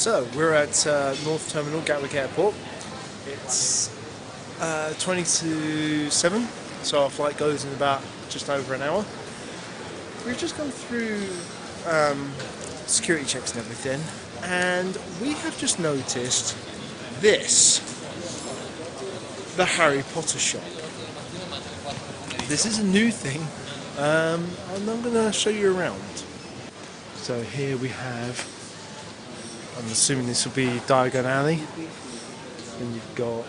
So we're at North Terminal, Gatwick Airport. It's 20 to 7, so our flight goes in about just over an hour. We've just gone through security checks and everything, and we have just noticed this, the Harry Potter shop. This is a new thing, and I'm going to show you around. So here we have, I'm assuming this will be Diagon Alley. Then you've got,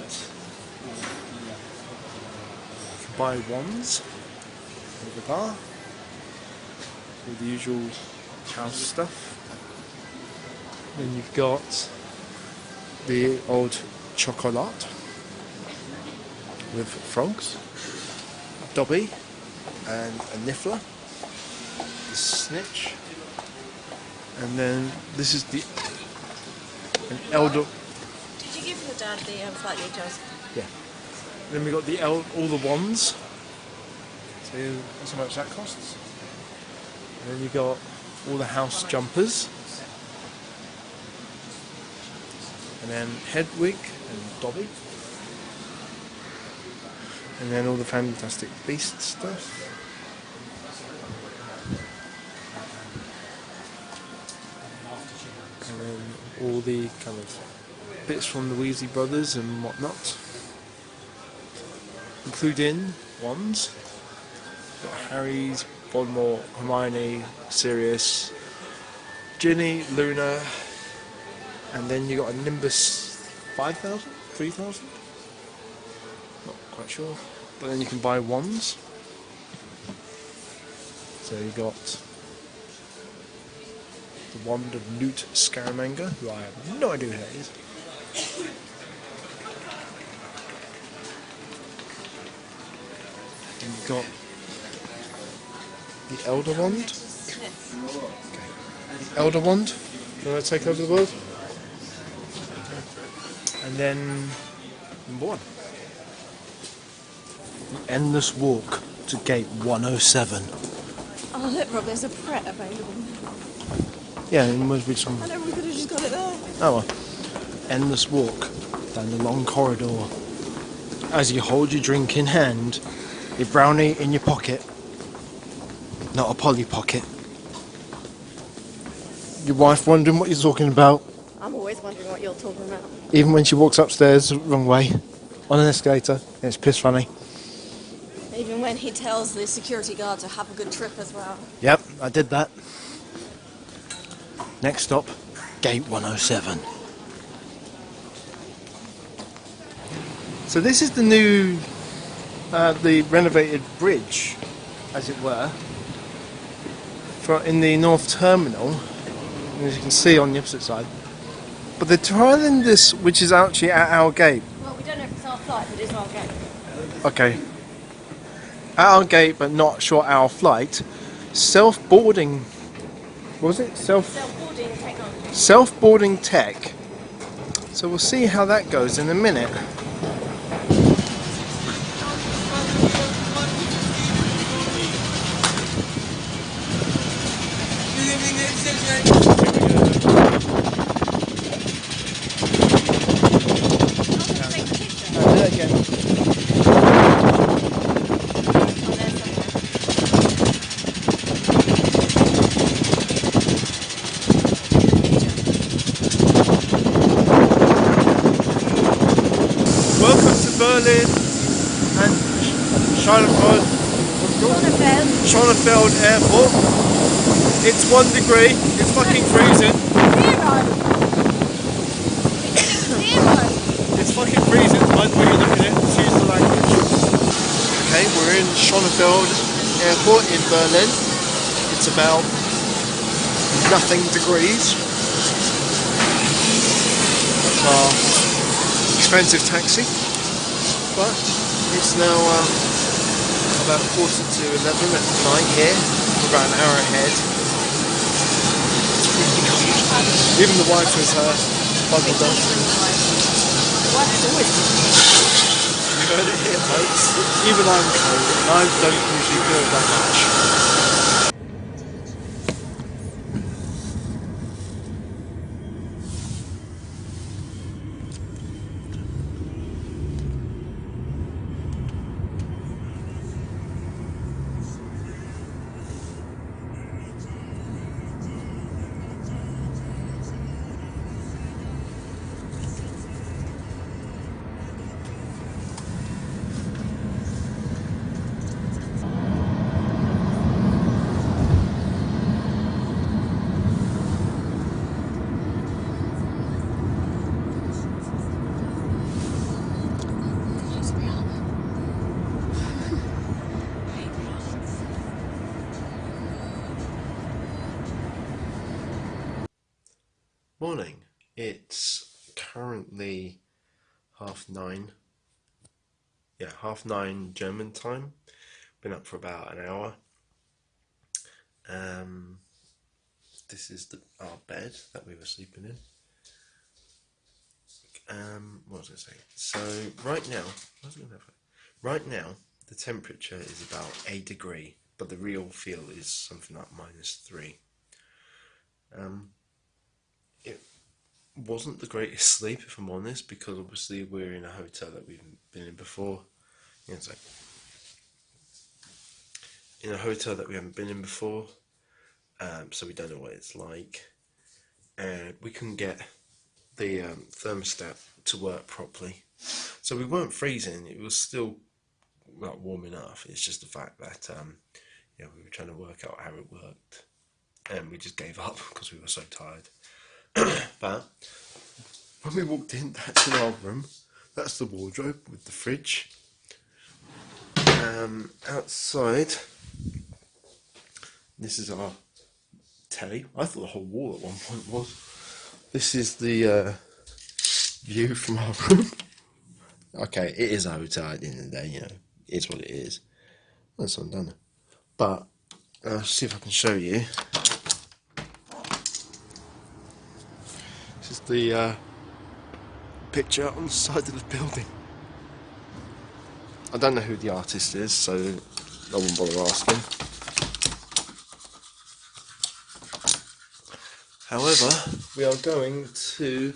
you can buy wands over there, all the usual house stuff. Then you've got the old chocolate with frogs, Dobby, and a Niffler, the Snitch, and then this is an elder. Did you give your dad the flight details? Yeah. Then we got all the wands. So that's how much that costs. And then you got all the house jumpers. And then Hedwig and Dobby. And then all the Fantastic Beasts stuff. And then all the kind of bits from the Weasley brothers and whatnot. Including wands. Got Harry's, Voldemort, Hermione, Sirius, Ginny, Luna, and then you got a Nimbus 5000? 3000? Not quite sure. But then you can buy wands. So you got the wand of Newt Scamander, who I have no idea who that is. And you've got the Elder Wand. Okay. The Elder Wand. You want to take over the world? And then number 1. The Endless Walk to Gate 107. Oh look Rob, there's a Pret available. Yeah, it must be some... I know, we could have just got it there. Oh well. Endless walk down the long corridor. As you hold your drink in hand, your brownie in your pocket. Not a Polly Pocket. Your wife wondering what you're talking about. I'm always wondering what you're talking about. Even when she walks upstairs the wrong way on an escalator. It's piss funny. Even when he tells the security guard to have a good trip as well. Yep, I did that. Next stop, Gate 107. So this is the new, the renovated bridge, as it were, in the North Terminal, as you can see on the opposite side. But they're trialling this, which is actually at our gate. Well, we don't know if it's our flight, but it's our gate. Okay. At our gate, but not sure our flight. Self-boarding. What was it? Self-boarding technology. Self-boarding tech. So we'll see how that goes in a minute. Berlin and Schönefeld Airport. It's 1 degree. It's fucking freezing. It's fucking freezing. By the way you're looking at it, excuse the language. Okay, we're in Schönefeld Airport in Berlin. It's about nothing degrees. That's our expensive taxi. But it's now about 11:15 at night here. We're about an hour ahead. It's really cold. Even the wife has bundled up. The wife is always cold. You heard it here, folks. Even I'm cold, and I don't usually feel that much. morning. It's currently 9:30. Yeah, 9:30 German time. Been up for about an hour. This is our bed that we were sleeping in. What was I saying? So right now the temperature is about 8 degrees, but the real feel is something like -3. It wasn't the greatest sleep, if I'm honest, because obviously we're in a hotel that we've been in before. It's like in a hotel that we haven't been in before, so we don't know what it's like, and we couldn't get the thermostat to work properly, so we weren't freezing. It was still warm enough. It's just the fact that we were trying to work out how it worked, and we just gave up because we were so tired. But when we walked in, that's in our room. That's the wardrobe with the fridge. Outside, this is our telly. I thought the whole wall at one point was. This is the view from our room. Okay, it is a hotel at the end of the day, it's what it is. That's undone. But I'll see if I can show you. This is the picture on the side of the building. I don't know who the artist is, so I won't bother asking. However, we are going to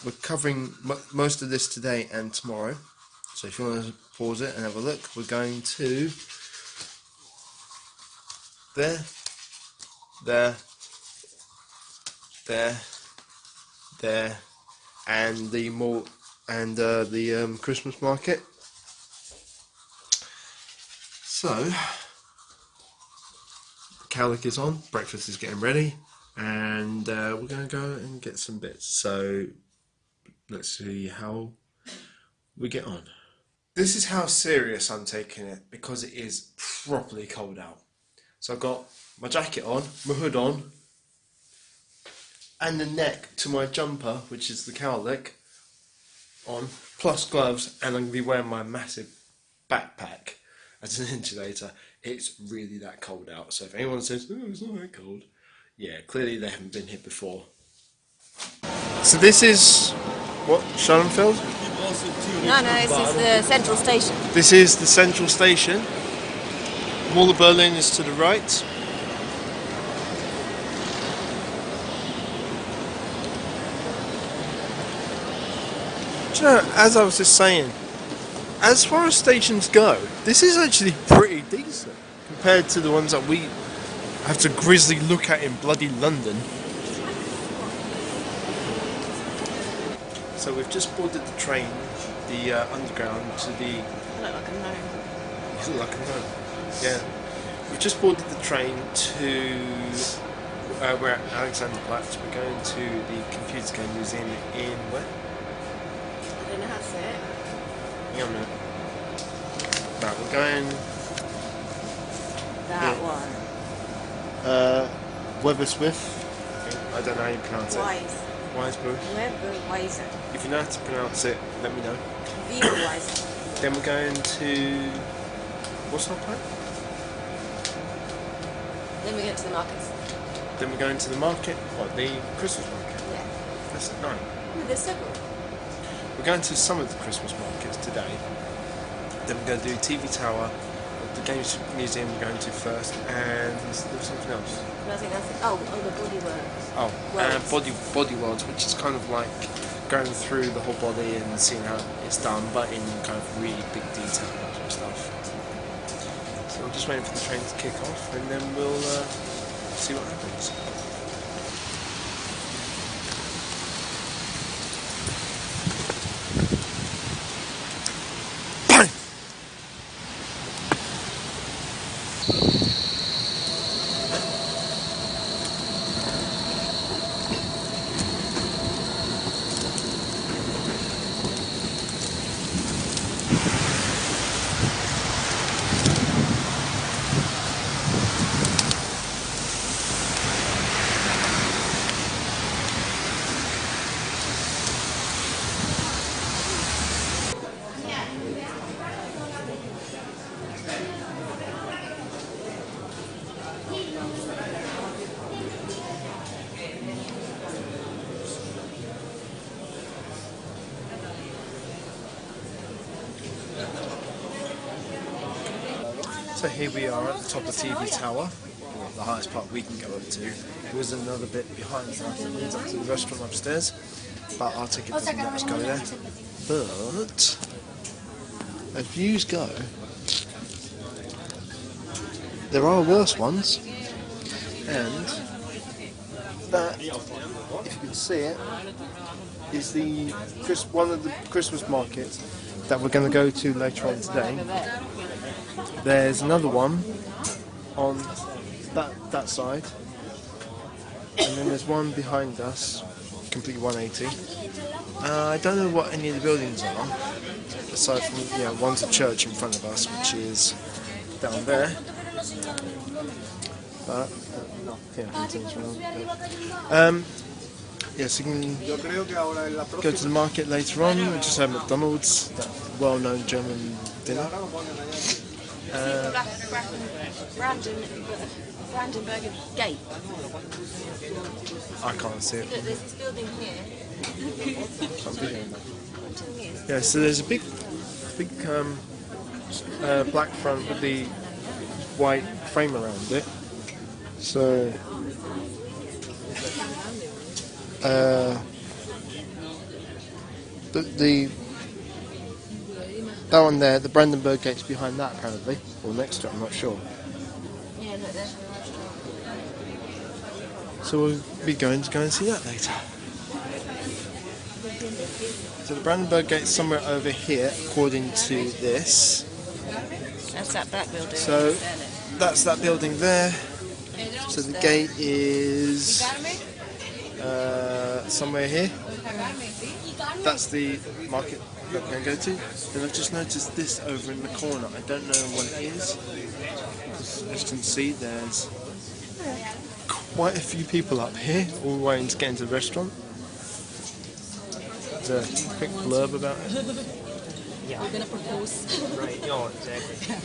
we're covering most of this today and tomorrow. So if you want to pause it and have a look, we're going to there, and the mall and the Christmas market. So the cowlick is on, breakfast is getting ready, and we're going to go and get some bits. So let's see how we get on. This is how serious I'm taking it, because it is properly cold out. So I've got my jacket on, my hood on, and the neck to my jumper, which is the cowlick, on, plus gloves, and I'm going to be wearing my massive backpack as an insulator. It's really that cold out. So if anyone says, oh, it's not that cold, yeah, clearly they haven't been here before. So this is what, Schoenfeld? No, this is the central station. This is the central station. Mall of Berlin is to the right. Do you know, as I was just saying, as far as stations go, this is actually pretty decent compared to the ones that we have to grisly look at in bloody London. So we've just boarded the train, the underground, to the... I look like a gnome. You look like a gnome. Yeah. We've just boarded the train to... we're at Alexanderplatz. We're going to the Computer Game Museum in where? I don't know how to say it. Hang on a minute. Right, we're going... That one. Webersmith. I don't know how you pronounce Wise. Weisberg. Weberweiser. If you know how to pronounce it, let me know. Weberweiser. Then we're going to... What's our plan? Then we get to the markets. Then we're going to the market. What, the Christmas market? Yeah. That's at 9. Ooh, there's several. We're going to some of the Christmas markets today. Then we're going to do TV Tower, the Games Museum we're going to first, and there was something else. I think that's it. Oh, the Body Works. Oh, Worlds. body worlds, which is kind of like going through the whole body and seeing how it's done, but in kind of really big detail and that sort of stuff. So we're just waiting for the train to kick off, and then we'll see what happens. So here we are at the top of TV Tower, the highest part we can go up to. There is another bit behind us that leads up to the restaurant upstairs, but our ticket doesn't let us go there. But as views go, there are worse ones, and that, if you can see it, is one of the Christmas markets that we're going to go to later on today. There's another one on that side, and then there's one behind us, completely 180. I don't know what any of the buildings are, aside from, one's a church in front of us, which is down there. But yes, you can go to the market later on. We just had McDonald's, that well-known German dinner. Brandenburg Gate. I can't see it. Look, there's this building here. Yeah, so there's a big black front with the white frame around it. So that one there, the Brandenburg Gates behind that apparently, or next to it, I'm not sure. Yeah, look, there's a restaurant. So we'll be going to go and see that later. So the Brandenburg Gate's somewhere over here, according to this. That's that black building. So that's that building there. So the gate is somewhere here. That's the market that we're going to go to. And I've just noticed this over in the corner. I don't know what it is. As you can see, there's quite a few people up here, all waiting to get into the restaurant. There's a quick blurb about it. Yeah. We're going to propose. Right, yeah, exactly.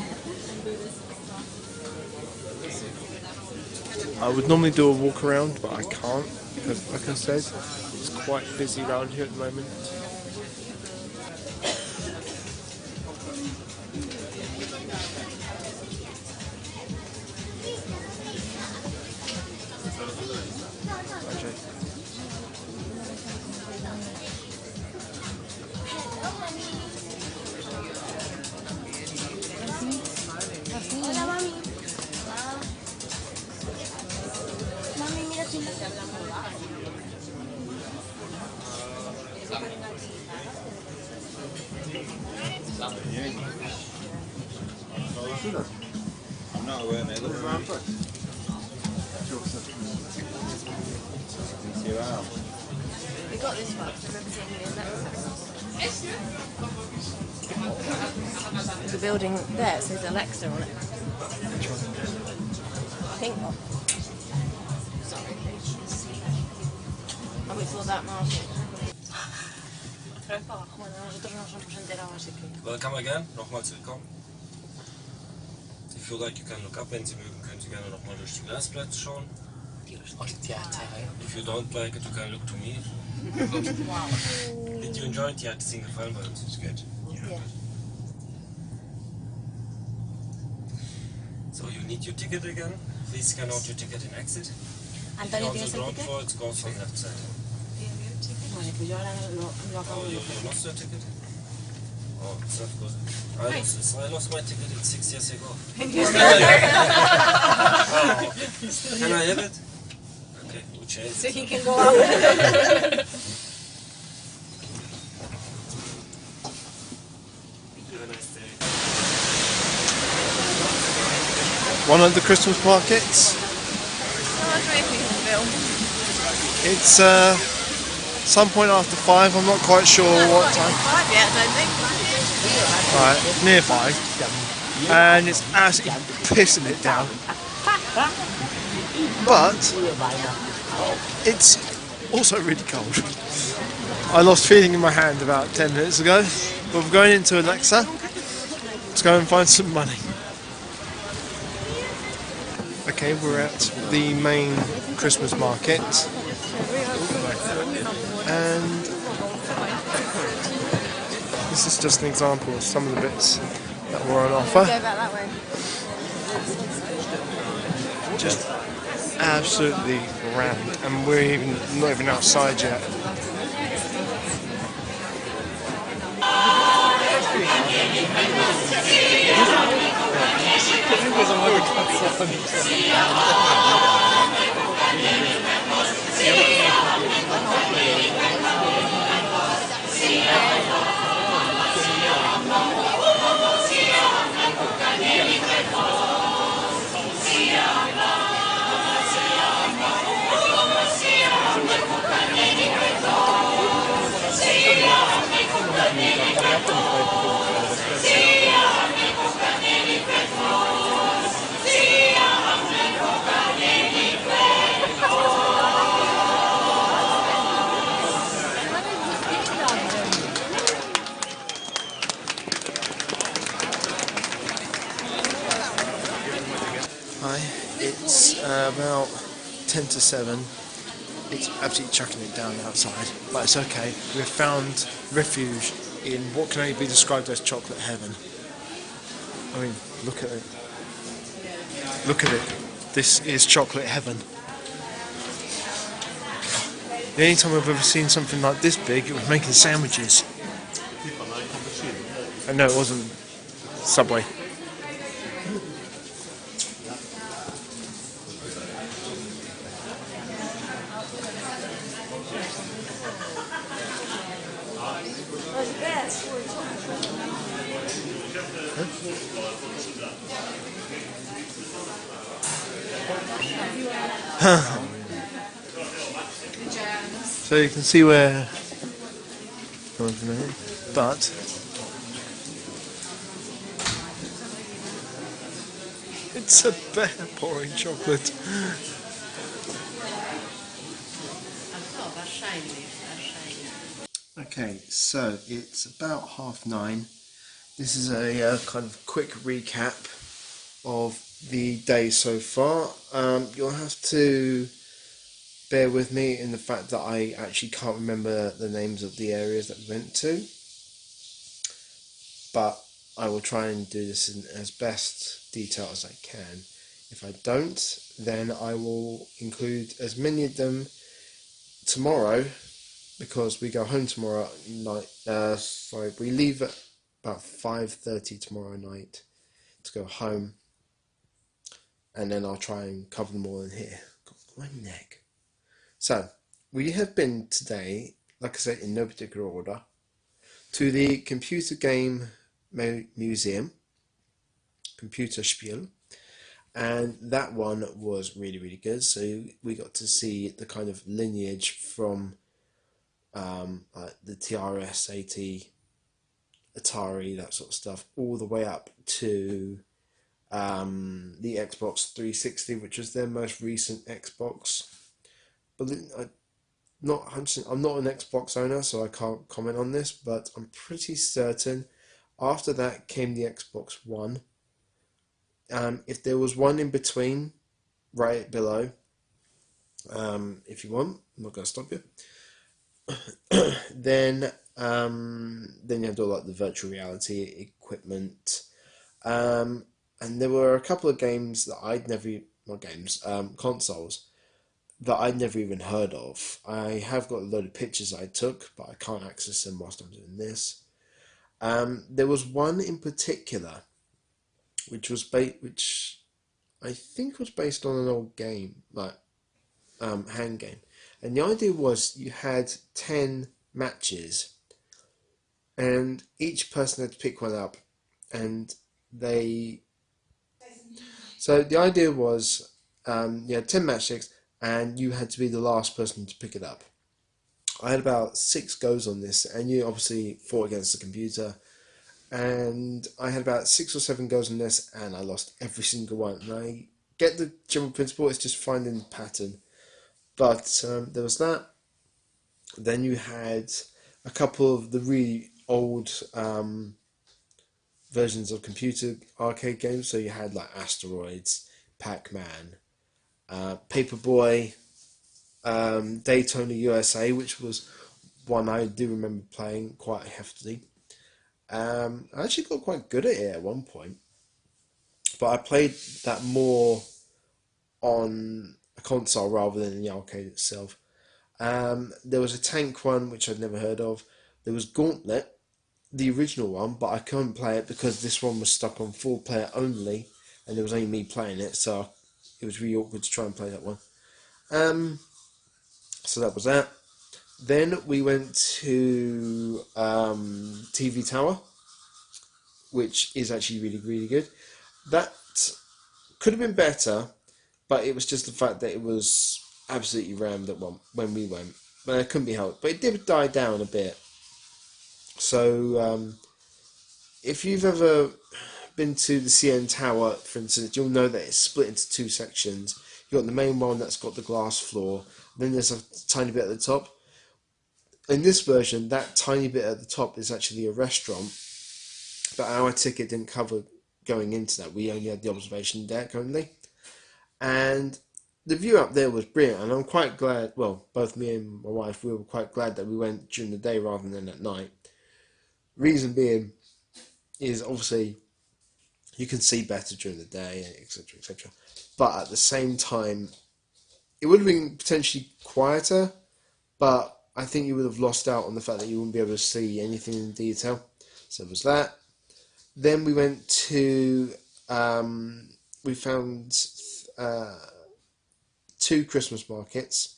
I would normally do a walk around, but I can't because, like I said, it's quite busy around here at the moment. I'm not aware, mate. Look around first. We got this one. I remember seeing it in that. There's a building there, it says Alexa on it. Pink one. And we saw that market. Welcome again, nochmals willkommen. Die Führer, you can look up, wenn Sie mögen, können Sie gerne nochmal durch die Glasplätze schauen. If you don't like it, you can look to me. Did you enjoy it? Ja, hat es Ihnen gefallen bei uns? It's good. Yeah. So you need your ticket again. Please scan out your ticket and exit. And If then you're it on is the a ground ticket? floor, it goes from left side. Oh, you lost your ticket? Oh, it's not good. I lost my ticket 6 years ago. Oh, can I have it? Okay, we'll change So it. he can go out. Have a nice day. One of the Christmas markets. It's some point after 5, I'm not quite sure what time. 5 yet, I don't think. Right, near 5. And it's absolutely pissing it down. But it's also really cold. I lost feeling in my hand about 10 minutes ago. But we're going into Alexa to go and find some money. Okay, we're at the main Christmas market. And this is just an example of some of the bits that were on offer. Go back that way. Just absolutely rammed, and we're not even outside yet. Hi, it's about 10 to 7. It's absolutely chucking it down outside, but it's okay. We've found refuge in what can only be described as chocolate heaven. I mean, look at it. Look at it. This is chocolate heaven. The only time I've ever seen something like this big, it was making sandwiches. No, it wasn't Subway. So you can see where, but it's a bear pouring chocolate. Okay, so it's about 9:30. This is a kind of quick recap of the day so far. You'll have to bear with me in the fact that I actually can't remember the names of the areas that we went to, but I will try and do this in as best detail as I can. If I don't, then I will include as many of them tomorrow, because we go home tomorrow night. We leave at about 5:30 tomorrow night to go home, and then I'll try and cover them all in here. God, my neck. So, we have been today, like I said, in no particular order, to the Computer Game Museum, Computerspiel, and that one was really, really good. So we got to see the kind of lineage from the TRS-80, Atari, that sort of stuff, all the way up to the Xbox 360, which was their most recent Xbox. But I'm not an Xbox owner, so I can't comment on this, but I'm pretty certain after that came the Xbox One. If there was one in between, right below, if you want, I'm not going to stop you. then you have all like the virtual reality equipment, and there were a couple of games that consoles that I'd never even heard of. I have got a load of pictures I took, but I can't access them whilst I'm doing this. There was one in particular, which I think was based on an old game, like hand game. And the idea was you had 10 matches, and each person had to pick one up, and so the idea was you had 10 matchsticks, and you had to be the last person to pick it up. I had about 6 goes on this, and you obviously fought against the computer, and I had about 6 or 7 goes on this, and I lost every single one. And I get the general principle, it's just finding the pattern. But there was that. Then you had a couple of the really old versions of computer arcade games. So you had like Asteroids, Pac-Man, Paperboy, Daytona USA, which was one I do remember playing quite heftily. I actually got quite good at it at one point. but I played that more on a console rather than in the arcade itself. There was a tank one which I'd never heard of. There was Gauntlet, the original one, but I couldn't play it because this one was stuck on 4-player only, and there was only me playing it, so it was really awkward to try and play that one. So that was that. Then we went to TV Tower, which is actually really, really good. That could have been better, but it was just the fact that it was absolutely rammed at one when we went. But it couldn't be helped. But it did die down a bit. So if you've ever been to the CN Tower, for instance, you'll know that it's split into two sections. You've got the main one that's got the glass floor. Then there's a tiny bit at the top. In this version, that tiny bit at the top is actually a restaurant. But our ticket didn't cover going into that. We only had the observation deck only. And the view up there was brilliant. And I'm quite glad, well, both me and my wife, we were quite glad that we went during the day rather than at night. Reason being is obviously you can see better during the day, etc., etc. But at the same time, it would have been potentially quieter, but I think you would have lost out on the fact that you wouldn't be able to see anything in detail. So it was that. Then we went to, we found 2 Christmas markets.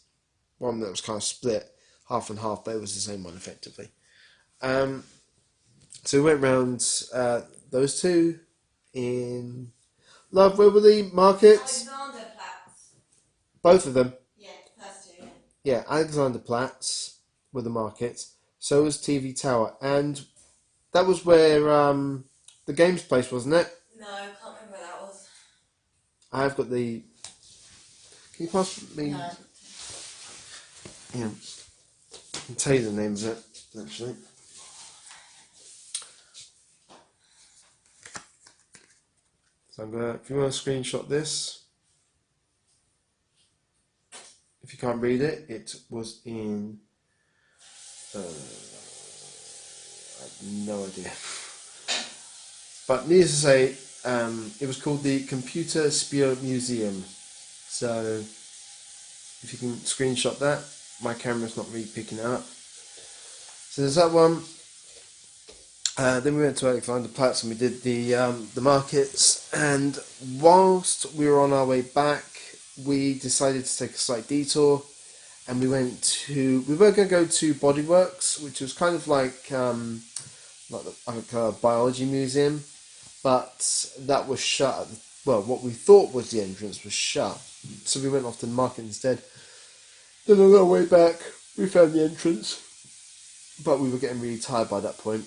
One that was kind of split, half and half, but it was the same one effectively. So we went round those 2 in Love, where were the markets? Alexanderplatz. Both of them. Yeah, that's 2. Yeah, Alexanderplatz were the markets. So was TV Tower. And that was where the games place, wasn't it? No, I can't remember where that was. I've got the... Can you pass me... No. Yeah. I can tell you the name of it, actually. So I'm gonna, if you want to screenshot this, if you can't read it, it was in, I have no idea. But needless to say, it was called the Computer Spear Museum. So if you can screenshot that, my camera's not really picking it up. So there's that one. Then we went to Alexanderplatz and we did the markets, and whilst we were on our way back, we decided to take a slight detour, and we were going to go to Bodyworks, which was kind of like a biology museum, but that was shut. Well, what we thought was the entrance was shut, so we went off to the market instead. Then on our way back, we found the entrance, but we were getting really tired by that point.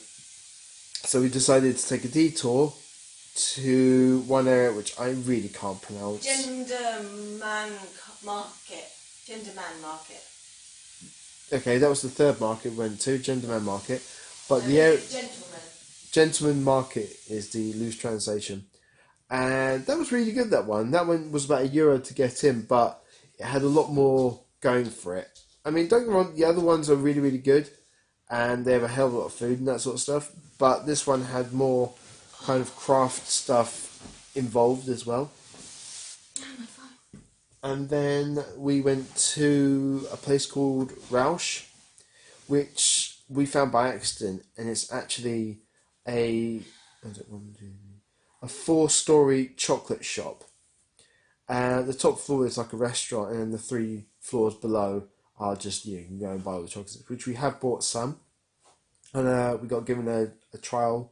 So we decided to take a detour to one area which I really can't pronounce. Genderman Market. Okay, that was the third market we went to, Genderman Market. But the area... Gentleman Market is the loose translation. And that was really good, that one. That one was about €1 to get in, but it had a lot more going for it. I mean, don't get me wrong, the other ones are really, really good. And they have a hell of a lot of food and that sort of stuff. But this one had more kind of craft stuff involved as well. And then we went to a place called Rausch, which we found by accident. And it's actually a 4-story chocolate shop. The top floor is like a restaurant, and then the 3 floors below are just, you can go and buy all the chocolates, which we have bought some. And we got given a trial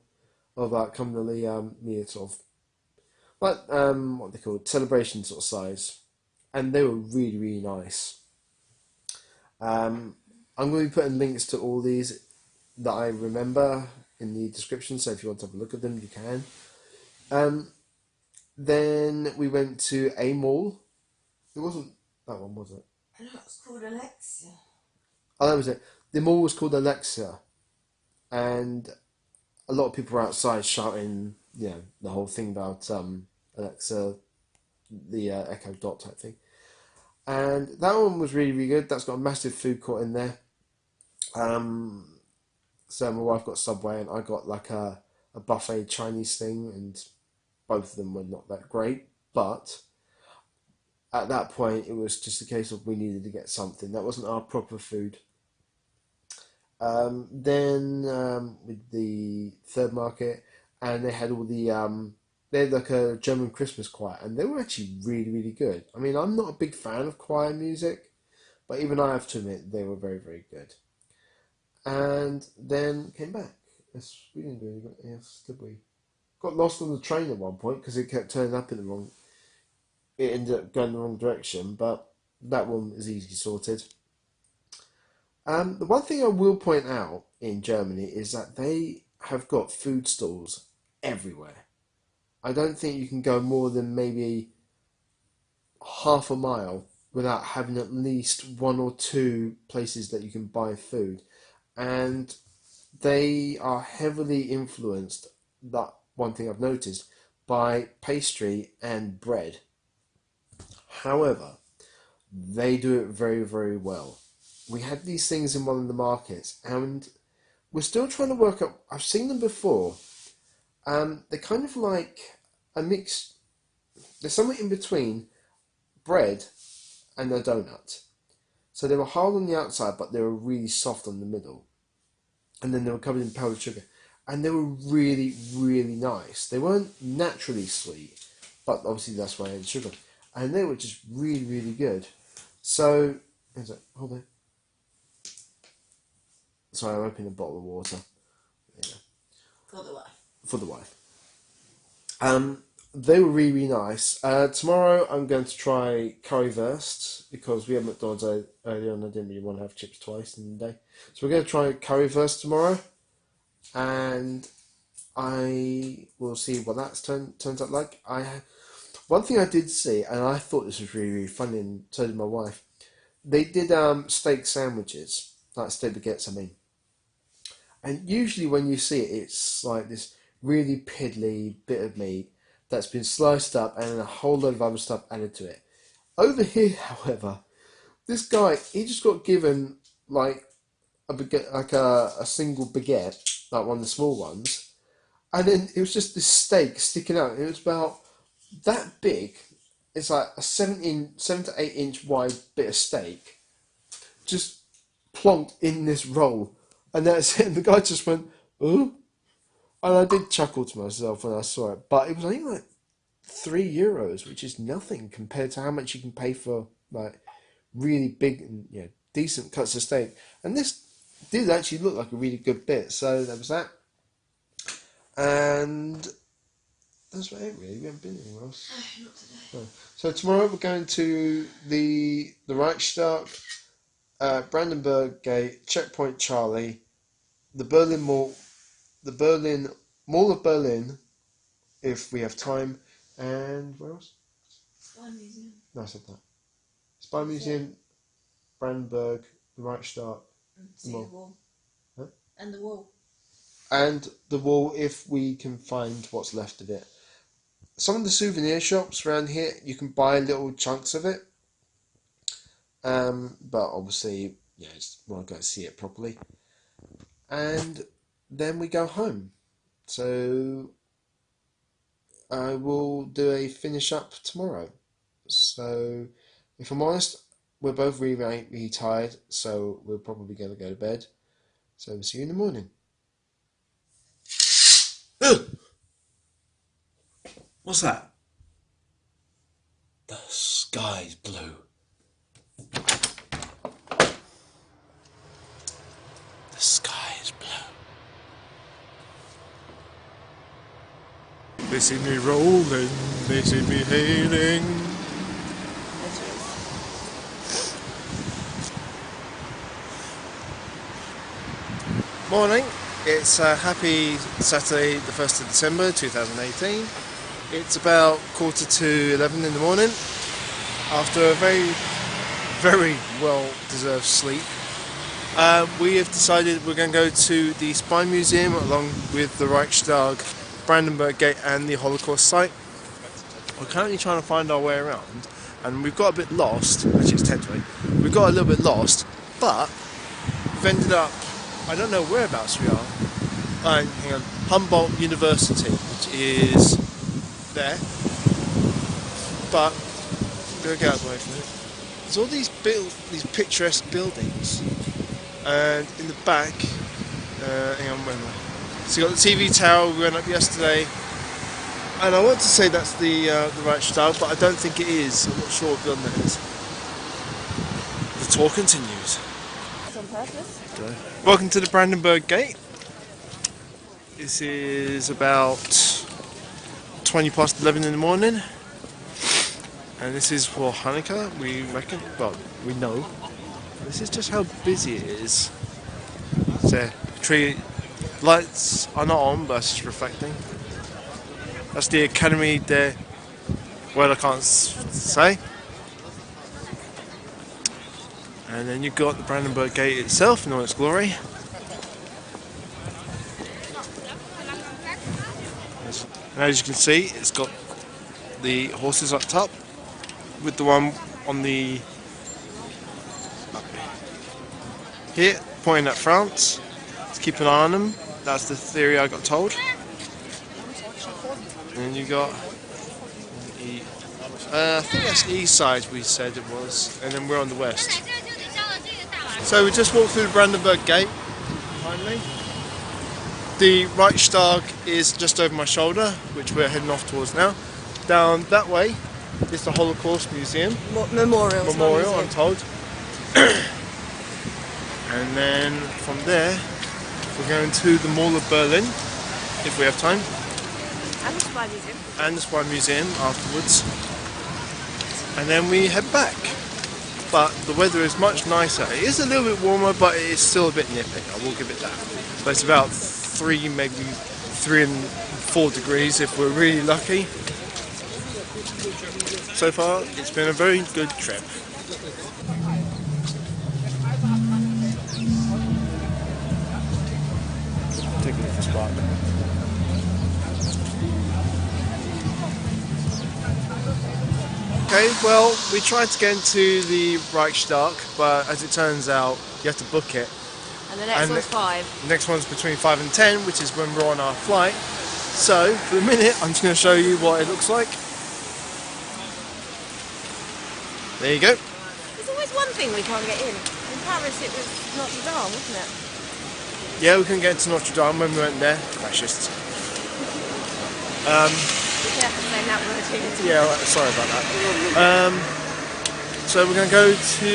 of that commonly sort of like what they call it, celebration sort of size, and they were really, really nice. I'm going to be putting links to all these that I remember in the description, so if you want to have a look at them, you can. Then we went to a mall. It wasn't that one, was it? I know it's called Alexia. Oh, that was it. The mall was called Alexia. And a lot of people were outside shouting, the whole thing about Alexa, the Echo Dot type thing. And that one was really, really good. That's got a massive food court in there. So my wife got Subway and I got like a buffet Chinese thing, and both of them were not that great, but at that point it was just a case of we needed to get something. That wasn't our proper food. Then with the third market, and they had all the they had like a German Christmas choir, and they were actually really, really good. I mean, I'm not a big fan of choir music, but even I have to admit they were very, very good. And then came back. We didn't do anything else, did we? Got lost on the train at one point because it kept turning up in the wrong. It ended up going the wrong direction, but that one is easily sorted. The one thing I will point out in Germany is that they have got food stalls everywhere. I don't think you can go more than maybe half a mile without having at least one or two places that you can buy food. And they are heavily influenced, that one thing I've noticed, by pastry and bread. However, they do it very, very well. We had these things in one of the markets, and we're still trying to work out. I've seen them before. They're kind of like a mix. They're somewhere in between bread and a donut. So they were hard on the outside, but they were really soft on the middle. And then they were covered in powdered sugar. And they were really, really nice. They weren't naturally sweet, but obviously that's why I had sugar. And they were just really, really good. So, hold on. Sorry, I'm opening a bottle of water. Yeah. For the wife. For the wife. They were really, really nice. Tomorrow I'm going to try currywurst because we had McDonald's earlier and I didn't really want to have chips twice in the day. So we're going to try currywurst tomorrow, and I will see what that turns out like. One thing I did see, and I thought this was really, really funny, and so did my wife. They did steak sandwiches, like steak baguettes, I mean. And usually when you see it, it's like this really piddly bit of meat that's been sliced up and a whole load of other stuff added to it. Over here, however, this guy, he just got given like a baguette, like a single baguette, like one of the small ones, and then it was just this steak sticking out. It was about that big. It's like a 7 to 8 inch wide bit of steak, just plonked in this roll, and that's it. And the guy just went, "Oh," and I did chuckle to myself when I saw it. But it was only like €3, which is nothing compared to how much you can pay for like really big and decent cuts of steak. And this did actually look like a really good bit. So there was that, and that's about it really. We haven't been anywhere else. Not today. No. So tomorrow we're going to the Reichstag, Brandenburg Gate, Checkpoint Charlie, the Berlin Mall, the Berlin Mall of Berlin, if we have time, and where else? Spy Museum. No, I said that. Spy Museum, Brandenburg, the Reichstag, See the wall. Huh? And the wall. And the wall, if we can find what's left of it. Some of the souvenir shops around here, you can buy little chunks of it. But obviously, just want to go see it properly. And then we go home. So I will do a finish up tomorrow. So if I'm honest, we're both really, really tired, so we're probably going to go to bed. So we'll see you in the morning. What's that? The sky's blue. The sky is blue. They see me rolling, they see me hailing. Morning, it's happy Saturday the 1st of December 2018. It's about 11:15 in the morning after a very, very well deserved sleep. We have decided we're going to go to the Spy Museum along with the Reichstag, Brandenburg Gate and the Holocaust site. We're currently trying to find our way around and we've got a bit lost, actually it's 10:20, we've got a little bit lost, but we've ended up, I don't know whereabouts we are, hang on, Humboldt University, which is there. But we'll get out of the way from it. There's all these picturesque buildings, and in the back, hang on, where am I? So you got the TV tower we went up yesterday, and I want to say that's the Reichstag, but I don't think it is. I'm not sure what building that is. The tour continues. It's on purpose. Welcome to the Brandenburg Gate. This is about 20 past 11 in the morning, and this is for Hanukkah, we reckon. Well, we know. This is just how busy it is. So, tree lights are not on, but it's just reflecting. That's the Academy there. Well, I can't say. And then you've got the Brandenburg Gate itself in all its glory. And as you can see, it's got the horses up top, with the one on the here pointing at France. Let's keep an eye on them. That's the theory I got told. And then you got I think that's the east side we said it was, and then we're on the west. So we just walked through the Brandenburg Gate, finally. The Reichstag is just over my shoulder, which we're heading off towards now. Down that way is the Holocaust Museum. Memorial, I'm told. And then from there, we're going to the Mall of Berlin, if we have time. And the Spy Museum. And the Spy Museum afterwards. And then we head back. But the weather is much nicer. It is a little bit warmer, but it is still a bit nipping, I will give it that. But it's about 3, maybe 3 and 4 degrees if we're really lucky. So far, it's been a very good trip. Take a look at the spot. Okay, well, we tried to get into the Reichstag, but as it turns out, you have to book it. And the next one's 5. The next one's between 5 and 10, which is when we're on our flight. So, for the minute, I'm just going to show you what it looks like. There you go. There's always one thing we can't get in. In Paris it was Notre Dame, wasn't it? Yeah, we couldn't get into Notre Dame when we went there. Fascists. Be careful saying that word here. Yeah, sorry about that. So we're going to go to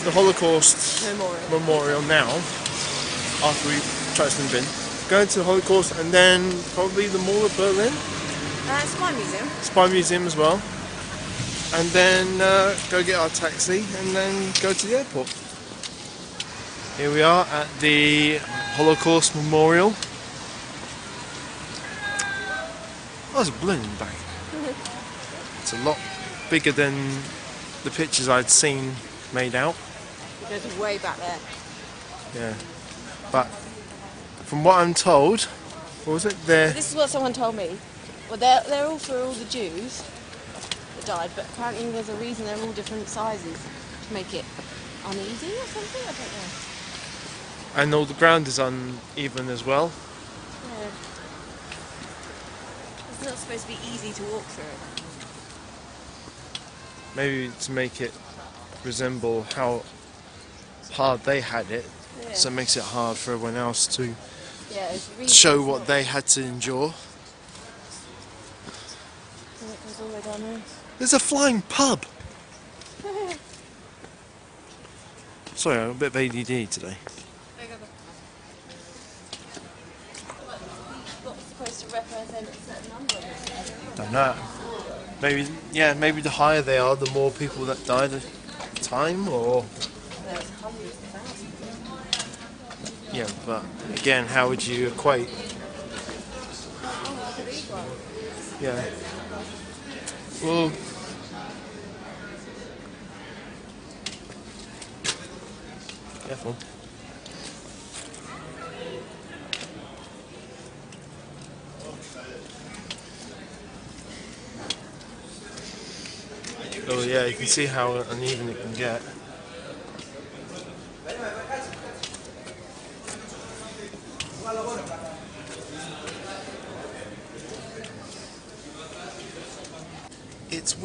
the Holocaust Memorial now, after we try to bin. Going to the Holocaust and then probably the Mall of Berlin. Spy Museum. Spy Museum as well. And then go get our taxi and then go to the airport. Here we are at the Holocaust Memorial. Oh, there's a balloon in the back. It's a lot bigger than the pictures I'd seen made out. It goes way back there. Yeah. But from what I'm told, what was it there? This is what someone told me. Well, they're all for all the Jews that died, but apparently there's a reason they're all different sizes to make it uneasy or something. I don't know. And all the ground is uneven as well. Yeah. It's not supposed to be easy to walk through it. Maybe to make it resemble how hard they had it, Yeah. so it makes it hard for everyone else to Yeah, it's really show what they had to endure. And it goes all the way down there. There's a flying pub! Sorry, I'm a bit of ADD today. What's supposed to represent a certain number? Don't know. Maybe, yeah, maybe the higher they are, the more people that died at the time, or... There's hundreds of thousands. Yeah, but again, how would you equate? Oh, look at these ones. Yeah. Well... Careful. Oh yeah, you can see how uneven it can get.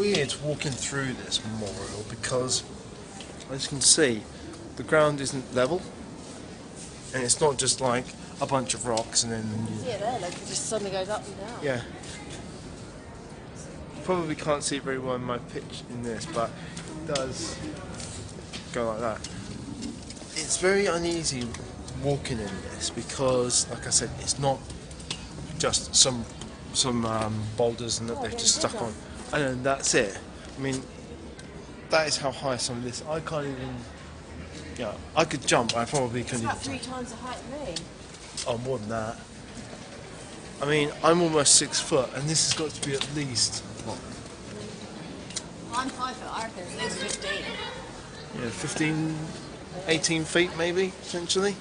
weird walking through this memorial because, as you can see, the ground isn't level, and it's not just like a bunch of rocks and then Yeah, there, like it just suddenly goes up and down. yeah. You probably can't see it very well in my pitch in this, but it does go like that. It's very uneasy walking in this because, like I said, it's not just some boulders and that they've just stuck on, and then that's it. I mean, that is how high some of this. I can't even. Yeah, I could jump. I probably It's couldn't. about 3 times the height of me. Oh, more than that. I mean, I'm almost 6 foot, and this has got to be at least what? I'm 5 foot, I reckon it's at least 15. Yeah, 15, 18 feet maybe, potentially.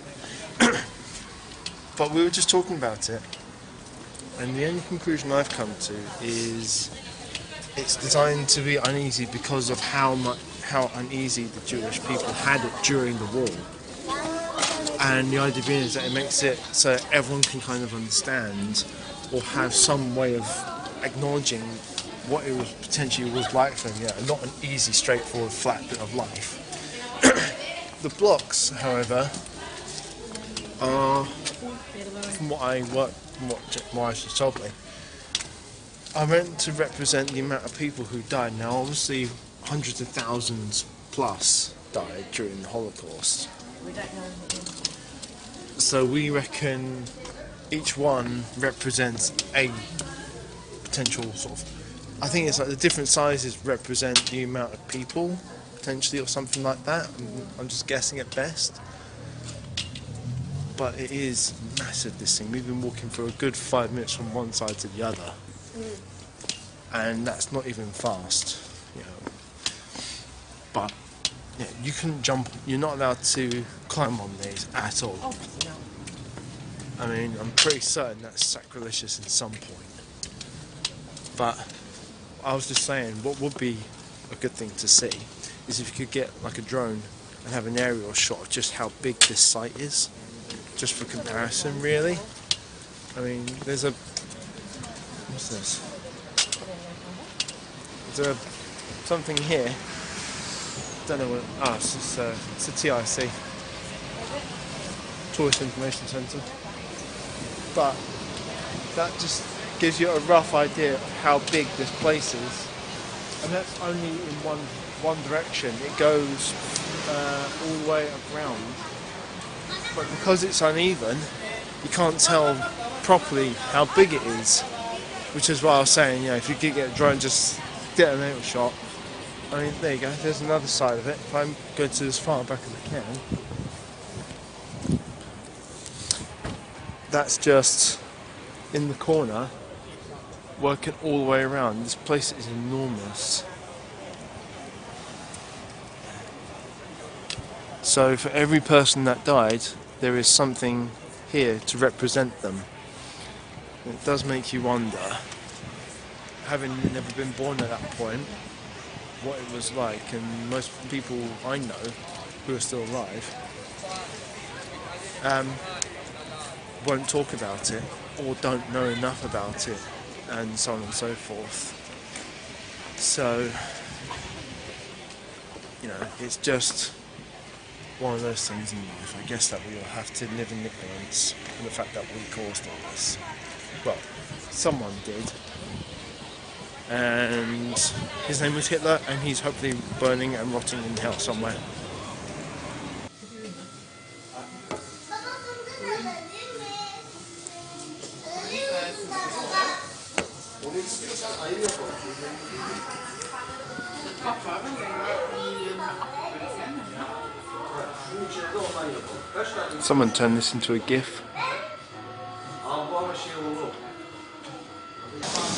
But we were just talking about it, and the only conclusion I've come to is it's designed to be uneasy because of how uneasy the Jewish people had it during the war. And the idea being is that it makes it so everyone can kind of understand or have some way of acknowledging what it was potentially was like for them. Yeah, not an easy, straightforward, flat bit of life. The blocks, however, are, from what Maurice told me, are meant to represent the amount of people who died. Now, obviously, hundreds of thousands plus died during the Holocaust. We don't know. So we reckon each one represents a potential sort of. I think it's like the different sizes represent the amount of people, potentially, or something like that. I'm just guessing at best. But it is massive, this thing. We've been walking for a good 5 minutes from one side to the other. And that's not even fast, you know. But yeah, you can jump. You're not allowed to climb on these at all. Oh, no. I mean, I'm pretty certain that's sacrilegious at some point. But I was just saying, what would be a good thing to see is if you could get like a drone and have an aerial shot of just how big this site is, just for comparison, really. I mean, there's a. What's this? There's something here. Don't know what. Ah, it's a TIC, Tourist Information Centre. But that just gives you a rough idea of how big this place is, and that's only in one direction. It goes all the way around, but because it's uneven, you can't tell properly how big it is. Which is why I was saying, you know, if you could get a drone, just get an aerial shot. I mean, there you go. There's another side of it. If I go to as far back as I can. That's just in the corner, working all the way around. This place is enormous. So for every person that died, there is something here to represent them. And it does make you wonder, having never been born at that point, what it was like. And most people I know who are still alive won't talk about it or don't know enough about it, and so on and so forth. So, you know, it's just one of those things in life. I guess that we all have to live in ignorance and the fact that we caused all this. Well, someone did. And his name was Hitler, and he's hopefully burning and rotting in hell somewhere. Someone turned this into a GIF.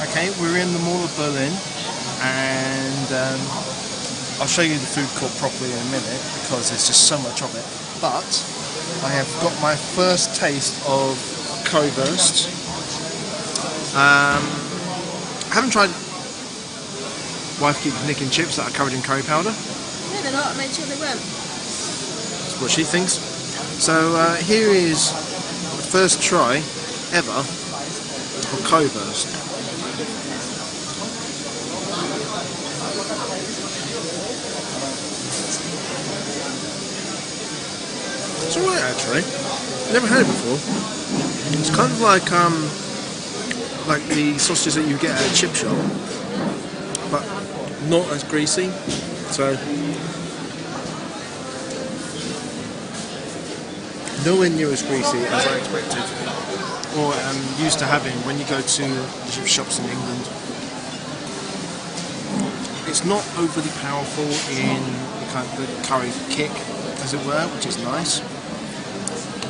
Okay, we're in the Mall of Berlin, and I'll show you the food court properly in a minute because there's just so much of it. But I have got my first taste of currywurst. I haven't tried wife keeps nicking chips that are covered in curry powder. Yeah, they're not. I made sure they weren't. That's what she thinks. So here is the first try ever of currywurst. It's alright actually. Never had it before. It's kind of like the sausages that you get at a chip shop, but not as greasy. So nowhere near as greasy as I expected, or am used to having when you go to the chip shops in England. It's not overly powerful in the curry kick, as it were, which is nice.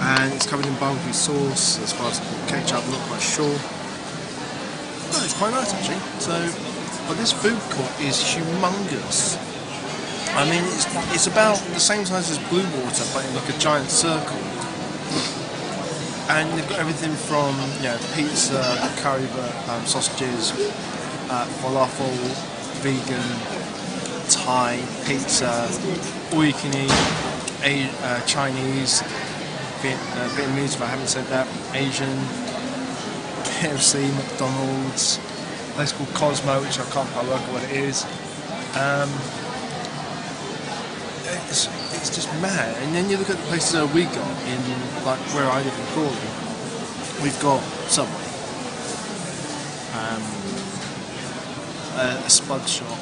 And it's covered in barbecue sauce. As far as ketchup, I'm not quite sure. But it's quite nice actually. So, but this food court is humongous. I mean, it's about the same size as Blue Water, but in like a giant circle. And they've got everything from pizza, curry, sausages, falafel, vegan, Thai, pizza, all you can eat, Chinese, Vietnamese if I haven't said that, Asian, KFC, McDonald's, a place called Cosmo, which I can't quite work out what it is. It's just mad. And then you look at the places that we got in, like where I live in Crawley. We've got Subway, a Spud shop,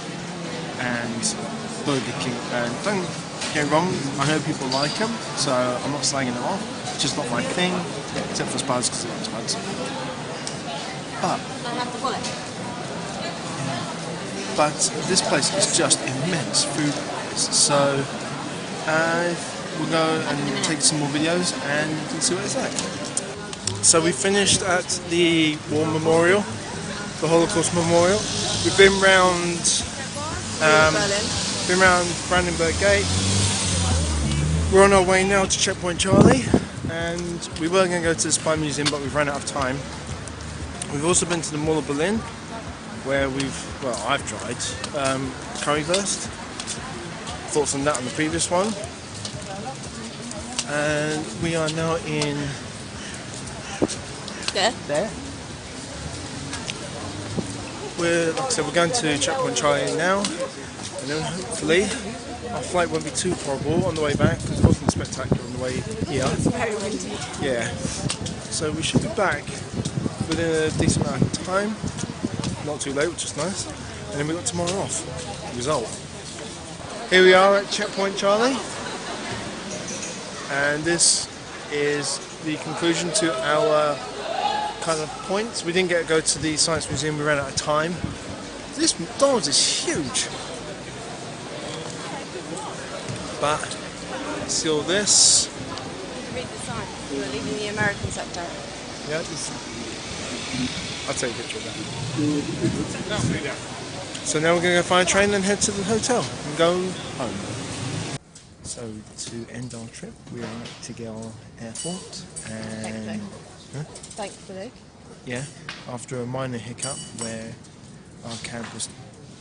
and Burger King. And don't get me wrong, I know people like them, so I'm not slagging them off. It's just not my thing, except for Spuds because I like Spuds. But this place is just immense food-wise. So we'll go and take some more videos and see what it's like. So we finished at the War Memorial, the Holocaust Memorial. We've been round Brandenburg Gate. We're on our way now to Checkpoint Charlie, and we were going to go to the Spy Museum, but we've run out of time. We've also been to the Mall of Berlin, where I've tried currywurst. Thoughts on that on the previous one. And we are now in there. Like I said, we're going to Checkpoint Charlie now, and then hopefully our flight won't be too horrible on the way back, because it wasn't spectacular on the way here. It's very windy. Yeah. So we should be back within a decent amount of time. Not too late, which is nice. And then we've got tomorrow off. Result. Here we are at Checkpoint Charlie. And this is the conclusion to our kind of points. We didn't get to go to the Science Museum, we ran out of time. This McDonald's is huge. But, see all this. Read the sign. You were leaving the American sector. Yeah, I'll take a picture of that. So now we're going to go find a train and head to the hotel and go home. So to end our trip, we are at Tegel Airport and... Thankfully. Yeah, after a minor hiccup where our cab was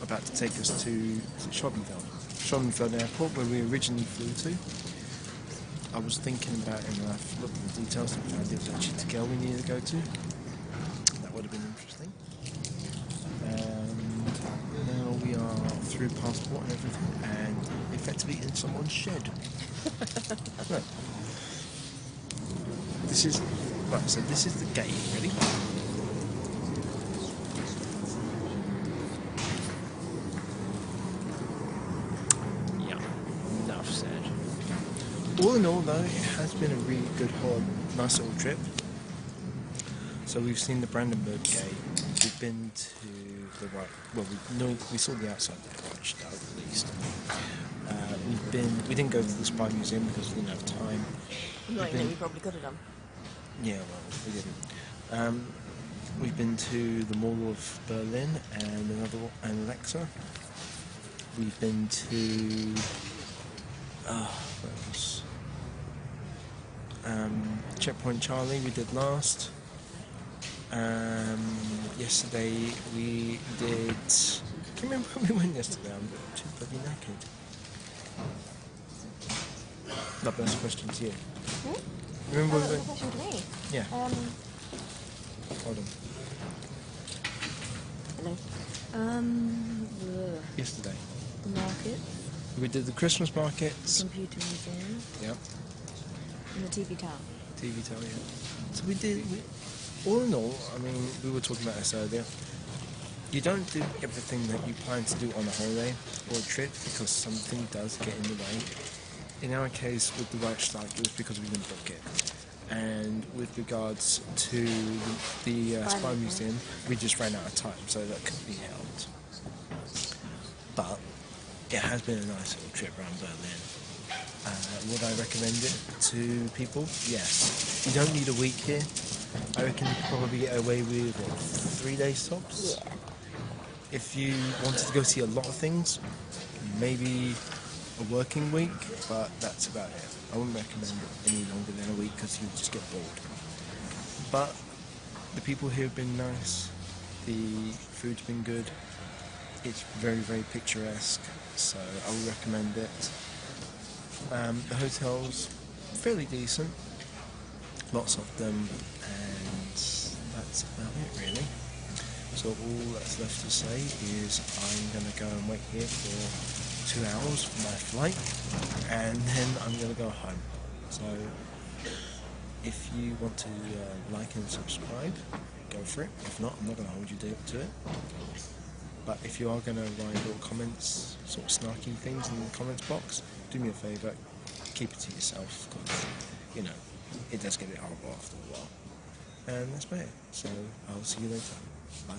about to take us to Schottenfeld Airport, where we originally flew to. I was thinking about it, and I've looked at the details and found it was actually Tegel we needed to go to. That would have been interesting. Now we are through passport and everything, and effectively in someone's shed. Look. This is, right, so this is the gate, ready? Yeah, enough said. All in all though, it has been a really good, nice little trip. So we've seen the Brandenburg Gate, we've been to the we saw the outside of the Reich, at least. We didn't go to the Spy Museum because we didn't have time. We probably could have done. Yeah, well, we didn't. We've been to the Mall of Berlin and Alexa. We've been to where else? Checkpoint Charlie we did last. Yesterday we did... I can't remember where we went yesterday, I'm too bloody knackered. No, that's a question to you. Remember where we went? Question to me? Yeah. Hold on. Hello. Yesterday. The market. We did the Christmas markets. Computer museum. Yep. And the TV tower. TV tower, yeah. So all in all, I mean, we were talking about this earlier. You don't do everything that you plan to do on a holiday or a trip because something does get in the way. In our case, with the Reichstag, it was because we didn't book it. And with regards to the Spy Museum, we just ran out of time, so that couldn't be helped. But it has been a nice little trip around Berlin. Would I recommend it to people? Yes. You don't need a week here. I reckon you could probably get away with 3 days tops. Yeah. If you wanted to go see a lot of things, maybe a working week, but that's about it. I wouldn't recommend it any longer than a week because you'll just get bored. But the people here have been nice. The food's been good. It's very, very picturesque, so I would recommend it. The hotels, fairly decent, lots of them, and that's about it really. So all that's left to say is I'm going to go and wait here for 2 hours for my flight, and then I'm going to go home. So if you want to like and subscribe, go for it. If not, I'm not going to hold you to it. But if you are going to write little comments, sort of snarky things in the comments box, do me a favour, keep it to yourself, because, you know, it does get a bit horrible after a while. And that's about it. So I'll see you later. Bye.